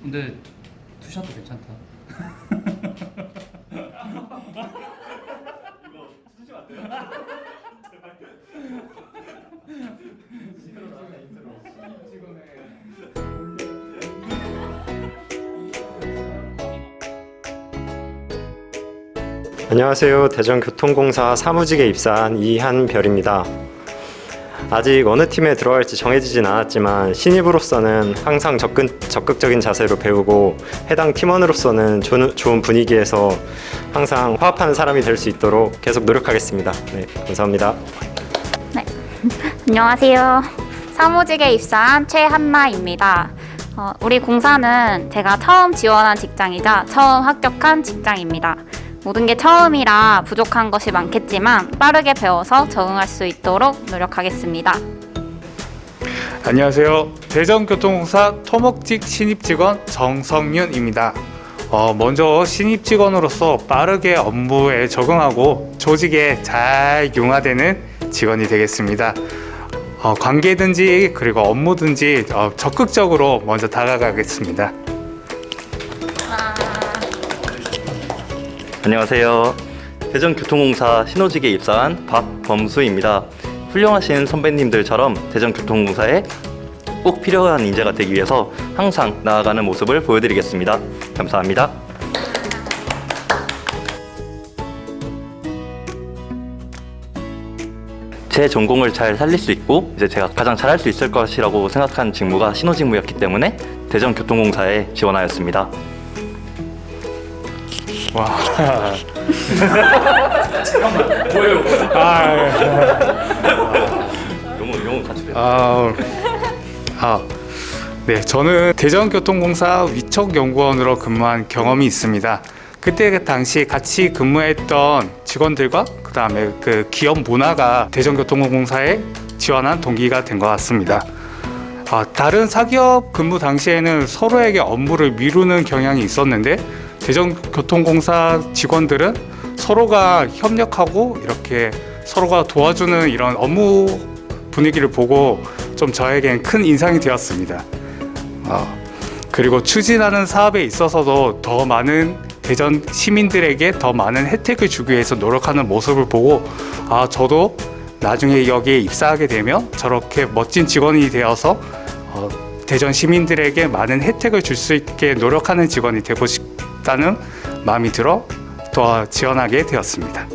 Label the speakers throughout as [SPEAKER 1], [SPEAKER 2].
[SPEAKER 1] 근데 투샷도 괜찮다.
[SPEAKER 2] 이거 쓰시면 안 돼요? 제발. 인트로 나왔다 인트로.
[SPEAKER 3] 안녕하세요. 대전교통공사 사무직에 입사한 이한별입니다. 아직 어느 팀에 들어갈지 정해지진 않았지만 신입으로서는 항상 적극적인 자세로 배우고 해당 팀원으로서는 좋은 분위기에서 항상 화합하는 사람이 될 수 있도록 계속 노력하겠습니다. 네, 감사합니다.
[SPEAKER 4] 네, 안녕하세요. 사무직에 입사한 최한나입니다. 우리 공사는 제가 처음 지원한 직장이자 처음 합격한 직장입니다. 모든 게 처음이라 부족한 것이 많겠지만 빠르게 배워서 적응할 수 있도록 노력하겠습니다.
[SPEAKER 5] 안녕하세요. 대전교통공사 토목직 신입직원 정성윤입니다. 먼저 신입직원으로서 빠르게 업무에 적응하고 조직에 잘 융화되는 직원이 되겠습니다. 관계든지 그리고 업무든지 적극적으로 먼저 다가가겠습니다.
[SPEAKER 6] 안녕하세요. 대전교통공사 신호직에 입사한 박범수입니다. 훌륭하신 선배님들처럼 대전교통공사에 꼭 필요한 인재가 되기 위해서 항상 나아가는 모습을 보여드리겠습니다. 감사합니다. 제 전공을 잘 살릴 수 있고 이제 제가 가장 잘할 수 있을 것이라고 생각한 직무가 신호직무였기 때문에 대전교통공사에 지원하였습니다.
[SPEAKER 5] 와.
[SPEAKER 1] 잠깐만. 뭐예요?
[SPEAKER 6] 용어 같이 배워.
[SPEAKER 5] 네, 저는 대전교통공사 위촉연구원으로 근무한 경험이 있습니다. 그때 그 당시 같이 근무했던 직원들과 그 다음에 그 기업 문화가 대전교통공사에 지원한 동기가 된 것 같습니다. 다른 사기업 근무 당시에는 서로에게 업무를 미루는 경향이 있었는데 대전교통공사 직원들은 서로가 협력하고 이렇게 서로가 도와주는 이런 업무 분위기를 보고 좀 저에겐 큰 인상이 되었습니다. 그리고 추진하는 사업에 있어서도 더 많은 대전 시민들에게 더 많은 혜택을 주기 위해서 노력하는 모습을 보고 저도 나중에 여기에 입사하게 되면 저렇게 멋진 직원이 되어서 대전 시민들에게 많은 혜택을 줄 수 있게 노력하는 직원이 되고 싶다는 마음이 들어 더 지원하게 되었습니다.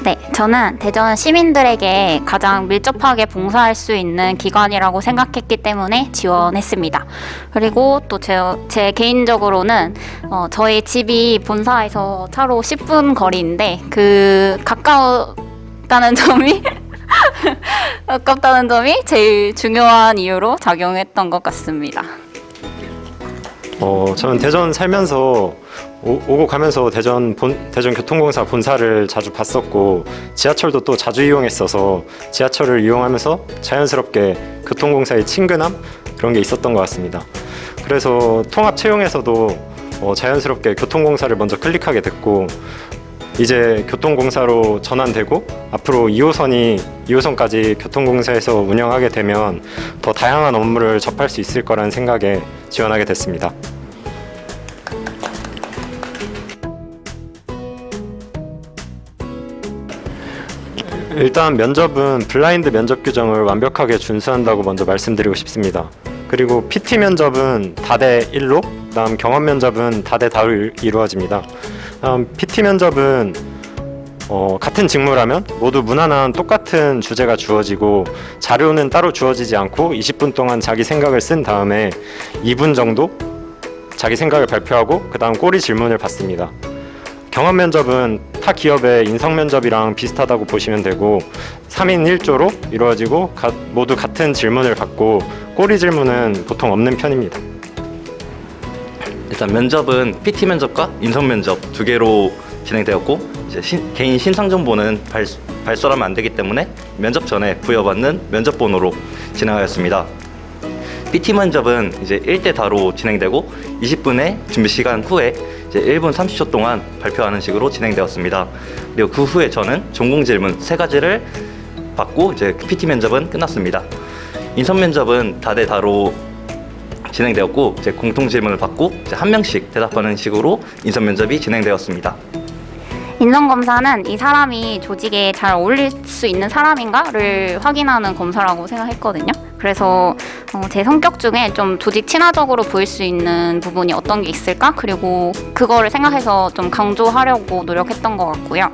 [SPEAKER 4] 네, 저는 대전 시민들에게 가장 밀접하게 봉사할 수 있는 기관이라고 생각했기 때문에 지원했습니다. 그리고 또 제 개인적으로는 저희 집이 본사에서 차로 10분 거리인데 그 가까웠다는 점이 가깝다는 점이 제일 중요한 이유로 작용했던 것 같습니다.
[SPEAKER 3] 저는 대전 살면서 오고 가면서 대전교통공사 본사를 자주 봤었고 지하철도 또 자주 이용했어서 지하철을 이용하면서 자연스럽게 교통공사의 친근함 그런 게 있었던 것 같습니다. 그래서 통합 채용에서도 자연스럽게 교통공사를 먼저 클릭하게 됐고 이제 교통공사로 전환되고 앞으로 2호선까지 교통공사에서 운영하게 되면 더 다양한 업무를 접할 수 있을 거라는 생각에 지원하게 됐습니다. 일단 면접은 블라인드 면접 규정을 완벽하게 준수한다고 먼저 말씀드리고 싶습니다. 그리고 PT 면접은 다대 1로, 그다음 경험 면접은 다대 다로 이루어집니다. PT 면접은 같은 직무라면 모두 무난한 똑같은 주제가 주어지고 자료는 따로 주어지지 않고 20분 동안 자기 생각을 쓴 다음에 2분 정도 자기 생각을 발표하고 그 다음 꼬리 질문을 받습니다. 경험 면접은 타 기업의 인성 면접이랑 비슷하다고 보시면 되고 3인 1조로 이루어지고 모두 같은 질문을 받고 꼬리 질문은 보통 없는 편입니다.
[SPEAKER 6] 일단 면접은 PT 면접과 인성 면접 두 개로 진행되었고 이제 개인 신상 정보는 발설하면 안 되기 때문에 면접 전에 부여받는 면접 번호로 진행하였습니다. PT 면접은 이제 1대 다로 진행되고 20분의 준비 시간 후에 이제 1분 30초 동안 발표하는 식으로 진행되었습니다. 그리고 그 후에 저는 전공 질문 3가지를 받고 이제 PT 면접은 끝났습니다. 인선 면접은 다대 다로 진행되었고 이제 공통 질문을 받고 이제 한 명씩 대답하는 식으로 인선 면접이 진행되었습니다.
[SPEAKER 4] 인성검사는 이 사람이 조직에 잘 어울릴 수 있는 사람인가를 확인하는 검사라고 생각했거든요. 그래서 제 성격 중에 좀 조직 친화적으로 보일 수 있는 부분이 어떤 게 있을까? 그리고 그거를 생각해서 좀 강조하려고 노력했던 것 같고요.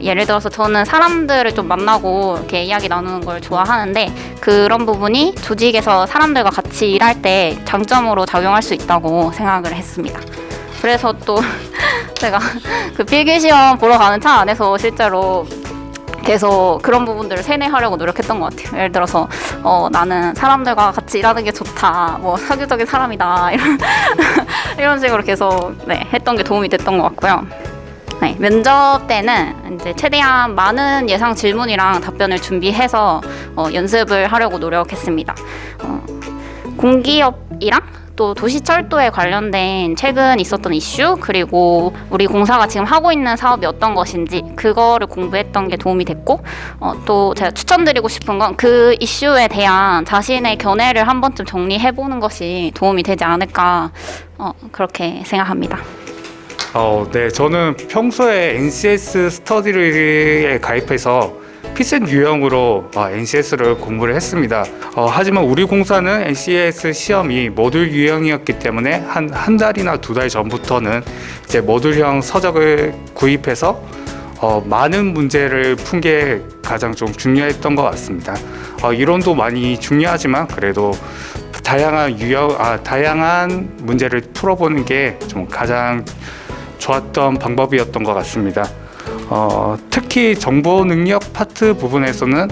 [SPEAKER 4] 예를 들어서 저는 사람들을 좀 만나고 이렇게 이야기 나누는 걸 좋아하는데 그런 부분이 조직에서 사람들과 같이 일할 때 장점으로 작용할 수 있다고 생각을 했습니다. 그래서 또 제가 그 필기시험 보러 가는 차 안에서 실제로 계속 그런 부분들을 세뇌하려고 노력했던 것 같아요. 예를 들어서 나는 사람들과 같이 일하는 게 좋다, 뭐 사교적인 사람이다 이런 식으로 계속 했던 게 도움이 됐던 것 같고요. 네, 면접 때는 이제 최대한 많은 예상 질문이랑 답변을 준비해서 연습을 하려고 노력했습니다. 공기업이랑 또 도시철도에 관련된 최근 있었던 이슈, 그리고 우리 공사가 지금 하고 있는 사업이 어떤 것인지 그거를 공부했던 게 도움이 됐고, 또 제가 추천드리고 싶은 건 그 이슈에 대한 자신의 견해를 한 번쯤 정리해보는 것이 도움이 되지 않을까 그렇게 생각합니다.
[SPEAKER 5] 네, 저는 평소에 NCS 스터디에 가입해서 피셋 유형으로 NCS를 공부를 했습니다. 하지만 우리 공사는 NCS 시험이 모듈 유형이었기 때문에 한 달이나 2달 전부터는 이제 모듈형 서적을 구입해서 많은 문제를 푼 게 가장 좀 중요했던 것 같습니다. 이론도 많이 중요하지만 그래도 다양한 문제를 풀어보는 게 좀 가장 좋았던 방법이었던 것 같습니다. 특히 정보 능력 파트 부분에서는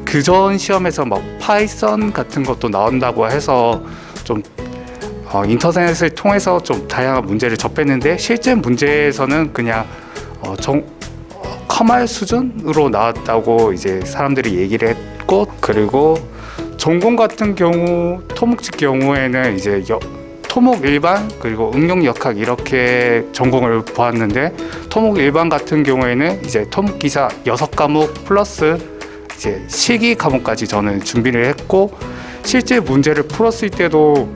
[SPEAKER 5] 그전 시험에서 막 파이썬 같은 것도 나온다고 해서 좀 인터넷을 통해서 좀 다양한 문제를 접했는데 실제 문제에서는 그냥 커말 수준으로 나왔다고 이제 사람들이 얘기를 했고, 그리고 전공 같은 경우 토목직 경우에는 이제 토목 일반 그리고 응용 역학 이렇게 전공을 보았는데, 토목 일반 같은 경우에는 이제 토목 기사 6과목 플러스 이제 실기 과목까지 저는 준비를 했고, 실제 문제를 풀었을 때도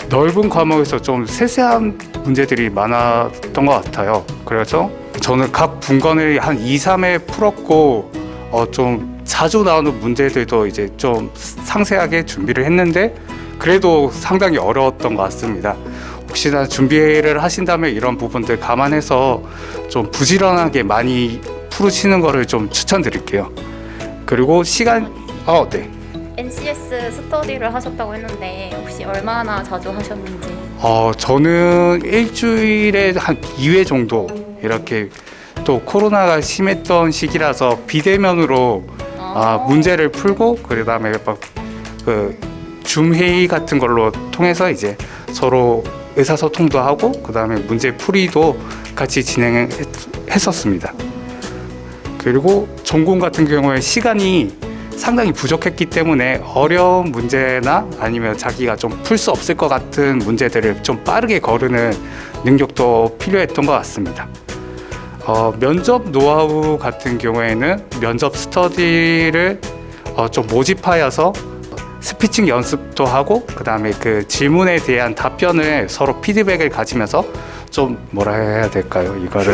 [SPEAKER 5] 넓은 과목에서 좀 세세한 문제들이 많았던 것 같아요. 그래서 저는 각 분권을 한 2, 3회 풀었고, 좀 자주 나오는 문제들도 이제 좀 상세하게 준비를 했는데 그래도 상당히 어려웠던 것 같습니다. 혹시나 준비를 하신다면 이런 부분들 감안해서 좀 부지런하게 많이 풀으시는 거를 좀 추천드릴게요. 그리고 네.
[SPEAKER 4] NCS 스터디를 하셨다고 했는데 혹시 얼마나 자주 하셨는지?
[SPEAKER 5] 저는 일주일에 한 2회 정도 이렇게, 또 코로나가 심했던 시기라서 비대면으로 문제를 풀고 그다음에 줌 회의 같은 걸로 통해서 이제 서로 의사소통도 하고 그다음에 문제 풀이도 같이 진행했었습니다. 그리고 전공 같은 경우에 시간이 상당히 부족했기 때문에 어려운 문제나 아니면 자기가 좀 풀 수 없을 것 같은 문제들을 좀 빠르게 거르는 능력도 필요했던 것 같습니다. 면접 노하우 같은 경우에는 면접 스터디를 좀 모집하여서 스피칭 연습도 하고 그다음에 그 질문에 대한 답변을 서로 피드백을 가지면서 좀 뭐라 해야 될까요? 이거를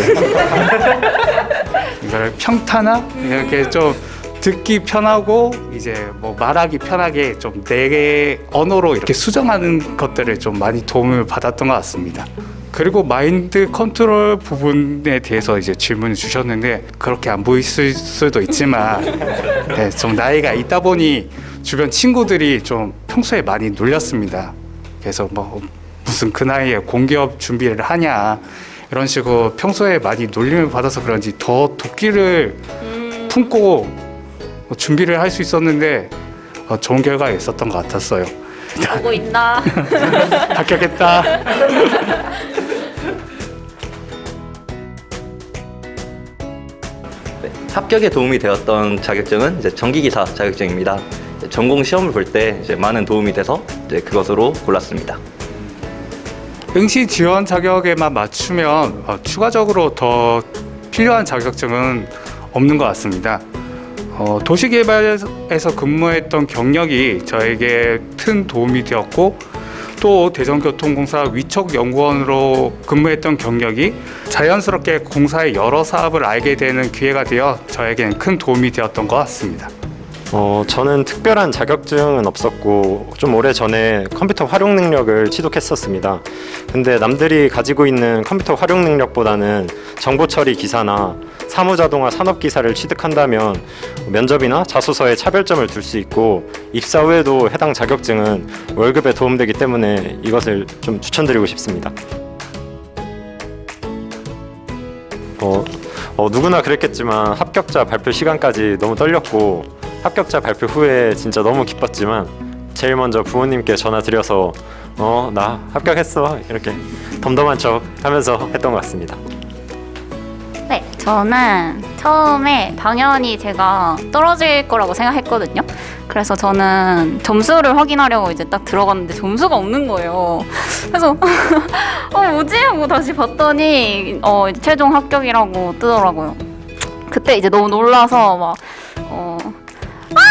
[SPEAKER 5] 평탄화 이렇게 좀 듣기 편하고 이제 뭐 말하기 편하게 좀 내 언어로 이렇게 수정하는 것들을 좀 많이 도움을 받았던 것 같습니다. 그리고 마인드 컨트롤 부분에 대해서 이제 질문을 주셨는데 그렇게 안 보이실 수도 있지만 네, 좀 나이가 있다 보니 주변 친구들이 좀 평소에 많이 놀렸습니다. 그래서 뭐 무슨 그 나이에 공기업 준비를 하냐 이런 식으로 평소에 많이 놀림을 받아서 그런지 더 도끼를 품고 준비를 할 수 있었는데 좋은 결과가 있었던 것 같았어요.
[SPEAKER 4] 보고 있나?
[SPEAKER 5] 합격했다.
[SPEAKER 6] 합격에 도움이 되었던 자격증은 이제 전기기사 자격증입니다. 전공 시험을 볼 때 이제 많은 도움이 돼서 이제 그것으로 골랐습니다.
[SPEAKER 5] 응시 지원 자격에만 맞추면 추가적으로 더 필요한 자격증은 없는 것 같습니다. 도시개발에서 근무했던 경력이 저에게 큰 도움이 되었고 또 대전교통공사 위촉연구원으로 근무했던 경력이 자연스럽게 공사의 여러 사업을 알게 되는 기회가 되어 저에겐 큰 도움이 되었던 것 같습니다.
[SPEAKER 3] 저는 특별한 자격증은 없었고 좀 오래전에 컴퓨터 활용 능력을 취득했었습니다. 근데 남들이 가지고 있는 컴퓨터 활용 능력보다는 정보 처리 기사나 사무자동화 산업기사를 취득한다면 면접이나 자소서에 차별점을 둘 수 있고 입사 후에도 해당 자격증은 월급에 도움되기 때문에 이것을 좀 추천드리고 싶습니다. 누구나 그랬겠지만 합격자 발표 시간까지 너무 떨렸고 합격자 발표 후에 진짜 너무 기뻤지만 제일 먼저 부모님께 전화 드려서 나 합격했어 이렇게 덤덤한 척 하면서 했던 것 같습니다.
[SPEAKER 4] 네, 저는 처음에 당연히 제가 떨어질 거라고 생각했거든요. 그래서 저는 점수를 확인하려고 이제 딱 들어갔는데 점수가 없는 거예요. 그래서 뭐지? 하고 다시 봤더니 이제 최종 합격이라고 뜨더라고요. 그때 이제 너무 놀라서 막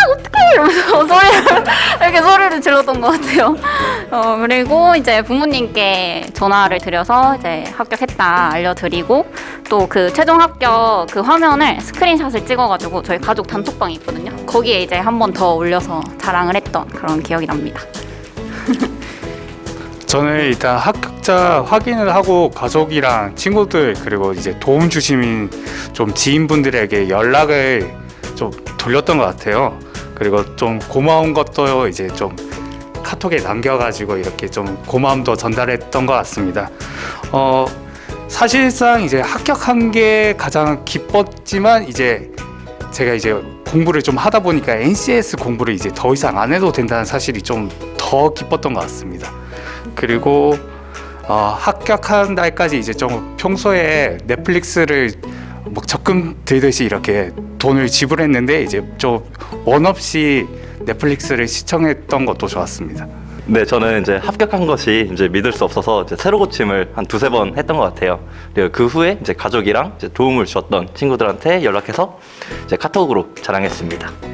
[SPEAKER 4] 어떡해 이러면서 이렇게 소리를 질렀던 것 같아요. 그리고 이제 부모님께 전화를 드려서 이제 합격했다 알려드리고 또 그 최종 합격 그 화면을 스크린샷을 찍어가지고 저희 가족 단톡방이 있거든요. 거기에 이제 한 번 더 올려서 자랑을 했던 그런 기억이 납니다.
[SPEAKER 5] 저는 일단 합격자 확인을 하고 가족이랑 친구들 그리고 이제 도움 주신 좀 지인분들에게 연락을 좀 돌렸던 것 같아요. 그리고 좀 고마운 것도 이제 좀 카톡에 남겨가지고 이렇게 좀 고마움도 전달했던 것 같습니다. 사실상 이제 합격한 게 가장 기뻤지만 이제 제가 이제 공부를 좀 하다 보니까 NCS 공부를 이제 더 이상 안 해도 된다는 사실이 좀 더 기뻤던 것 같습니다. 그리고 합격한 날까지 이제 좀 평소에 넷플릭스를 뭐 적금 들듯이 이렇게 돈을 지불했는데 이제 좀 원 없이 넷플릭스를 시청했던 것도 좋았습니다.
[SPEAKER 6] 네, 저는 이제 합격한 것이 이제 믿을 수 없어서 이제 새로 고침을 한 두세 번 했던 것 같아요. 그리고 그 후에 이제 가족이랑 이제 도움을 주었던 친구들한테 연락해서 이제 카톡으로 자랑했습니다.